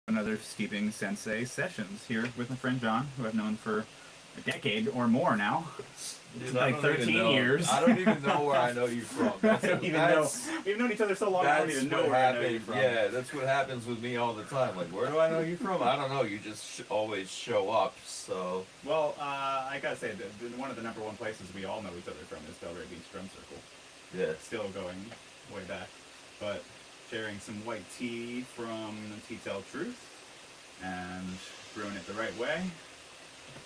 another Steeping Sensei sessions here with my friend John, who I've known for a decade or more now. Dude, like 13 years. I don't even know where I know you from. I don't even know. We've known each other so long, I don't even know where I know you from. Yeah, that's what happens with me all the time. Like, where do I know you from? I don't know. You just always show up, so... Well, I gotta say, one of the number one places we all know each other from is Delray Beach Drum Circle. Yeah. Still going way back. But sharing some white tea from Tea Tell Truth and brewing it the right way.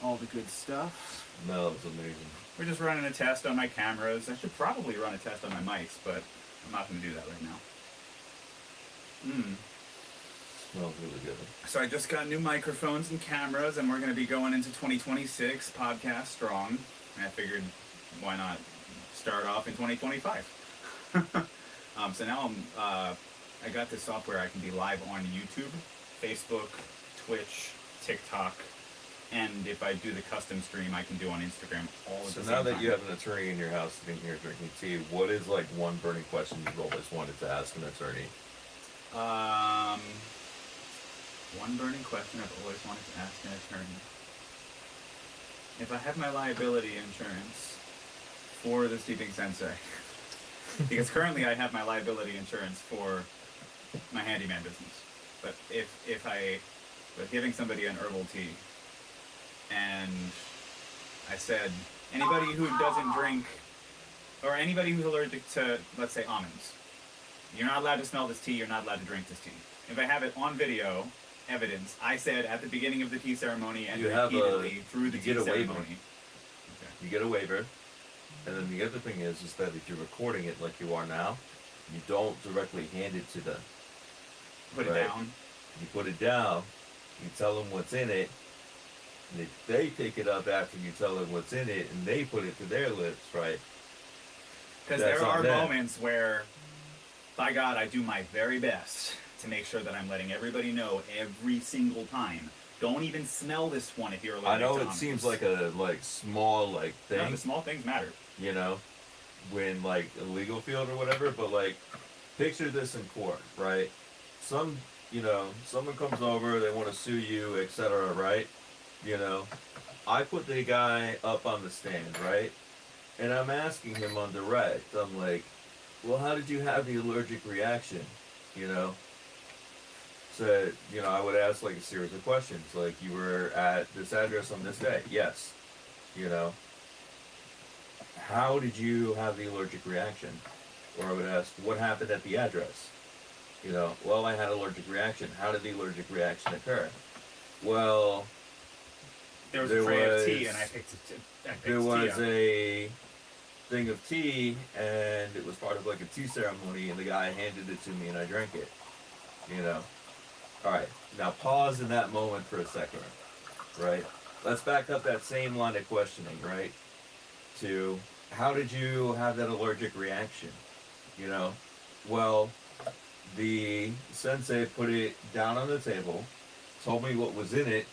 All the good stuff. Smells amazing. We're just running a test on my cameras. I should probably run a test on my mics, but I'm not going to do that right now. Smells really good. So I just got new microphones and cameras, and we're going to be going into 2026 podcast strong. And I figured, why not start off in 2025? So now I got this software. I can be live on YouTube, Facebook, Twitch, TikTok, and if I do the custom stream, I can do on Instagram all at the same time. So now that you have an attorney in your house sitting here drinking tea, what is like one burning question you've always wanted to ask an attorney? One burning question I've always wanted to ask an attorney. If I have my liability insurance for the Steeping Sensei, because currently I have my liability insurance for my handyman business, but if I was giving somebody an herbal tea, and I said, anybody who doesn't drink, or anybody who's allergic to, let's say, almonds, you're not allowed to smell this tea, you're not allowed to drink this tea. If I have it on video, evidence, I said at the beginning of the tea ceremony and repeatedly through the tea ceremony. Okay. You get a waiver, and then the other thing is that if you're recording it like you are now, you don't directly hand it to them. Put it down. You put it down, you tell them what's in it, and if they pick it up after you tell them what's in it, and they put it to their lips, right? Because there are moments where, by God, I do my very best to make sure that I'm letting everybody know every single time. Don't even smell this one if you're allergic to almonds. I know it seems like a small thing. No, the small things matter. You know, when a legal field or whatever, but picture this in court, right? Someone comes over, they want to sue you, etc., right? You know, I put the guy up on the stand, right? And I'm asking him on direct, I'm like, well, how did you have the allergic reaction? You know? So, I would ask a series of questions, like, you were at this address on this day? Yes. You know? How did you have the allergic reaction? Or I would ask, what happened at the address? You know, well, I had an allergic reaction. How did the allergic reaction occur? Well, there was a tray of tea, and I picked tea. There was a thing of tea, and it was part of a tea ceremony, and the guy handed it to me, and I drank it. You know? All right, now pause in that moment for a second, right? Let's back up that same line of questioning, right? To how did you have that allergic reaction? You know? Well, the sensei put it down on the table, told me what was in it,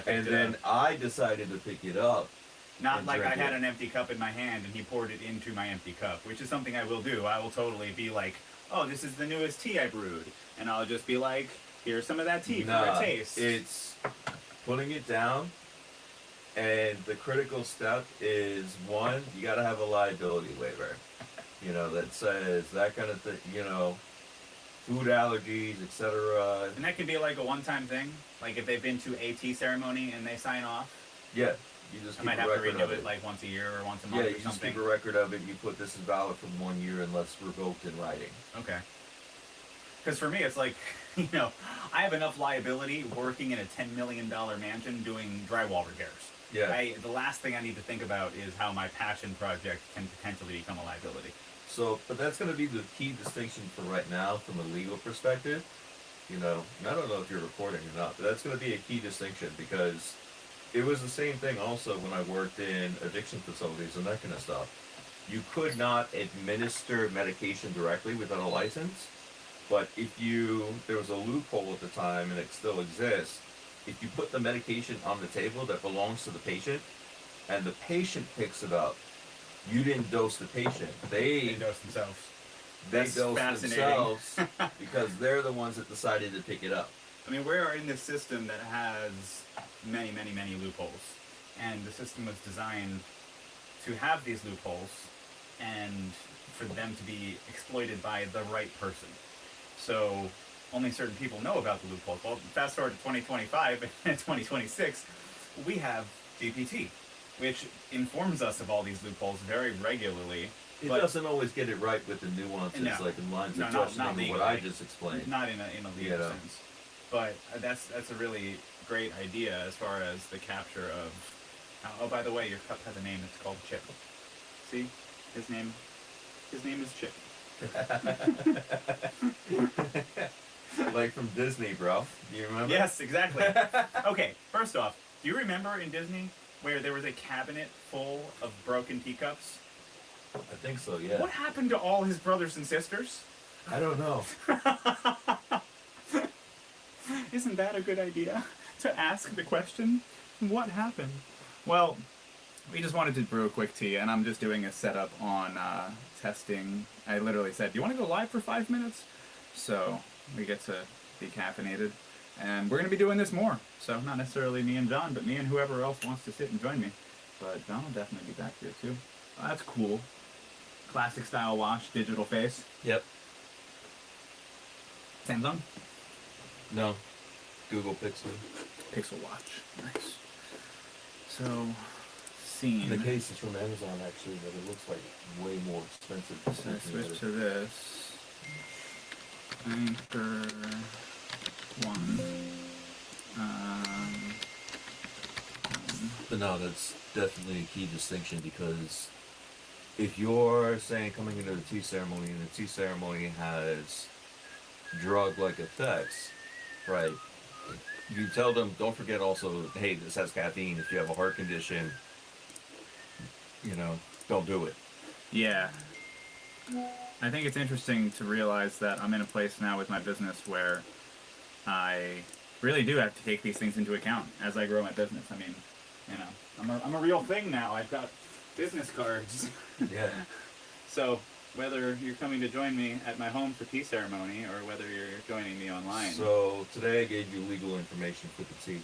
and then I decided to pick it up. Not like I had an empty cup in my hand and he poured it into my empty cup, which is something I will do. I will totally be like, oh, this is the newest tea I brewed. And I'll just be like, here's some of that tea for a taste. It's putting it down, and the critical step is, one, you got to have a liability waiver. That says that kind of thing, food allergies, etc. And that can be a one-time thing? Like if they've been to a tea ceremony and they sign off? Yeah. You just I might have to renew it once a year or once a month or something. Yeah, you just keep a record of it. You put this is valid for 1 year unless revoked in writing. Okay. Because for me, it's I have enough liability working in a $10 million mansion doing drywall repairs. Yeah. The last thing I need to think about is how my passion project can potentially become a liability. So, but that's going to be the key distinction for right now from a legal perspective. I don't know if you're recording or not, but that's going to be a key distinction because it was the same thing also when I worked in addiction facilities and that kind of stuff. You could not administer medication directly without a license, but there was a loophole at the time, and it still exists, if you put the medication on the table that belongs to the patient, and the patient picks it up, you didn't dose the patient. They dose themselves. They dose themselves because they're the ones that decided to pick it up. I mean, we are in this system that has many, many, many loopholes, and the system was designed to have these loopholes and for them to be exploited by the right person. So only certain people know about the loopholes. Well, fast forward to 2025 and 2026, we have GPT, which informs us of all these loopholes very regularly. It but doesn't always get it right with the nuances, No. like in lines No, of not questioning what legally. I just explained. not in a legal Yeah. sense. But that's a really great idea as far as the capture of. Oh, by the way, your cup has a name. It's called Chip. See, his name is Chip. Like from Disney, bro. Do you remember? Yes, exactly. Okay, first off, do you remember in Disney where there was a cabinet full of broken teacups? I think so, yeah. What happened to all his brothers and sisters? I don't know. Isn't that a good idea? To ask the question, what happened? Well, we just wanted to brew a quick tea, and I'm just doing a setup on testing. I literally said, do you want to go live for 5 minutes? So we get to be caffeinated. And we're going to be doing this more. So not necessarily me and John, but me and whoever else wants to sit and join me. But John will definitely be back here too. Oh, that's cool. Classic style watch, digital face. Yep. Samsung? No. Google Pixel. Pixel watch. Nice. So, scene. The case is from Amazon, actually, but it looks like way more expensive. So I switch to this. Anchor 1. But no, that's definitely a key distinction, because if you're saying coming into the tea ceremony and the tea ceremony has drug-like effects, right? You tell them, don't forget also, hey, this has caffeine. If you have a heart condition, you know, don't do it. Yeah. I think it's interesting to realize that I'm in a place now with my business where I really do have to take these things into account as I grow my business. I mean, you know, I'm a real thing now. I've got business cards. Yeah. So whether you're coming to join me at my home for tea ceremony or whether you're joining me online. So today I gave you legal information for the tea.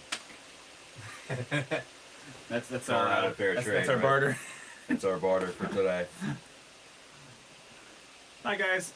that's All our out of fair that's trade, our right? barter. It's our barter for today. Bye guys.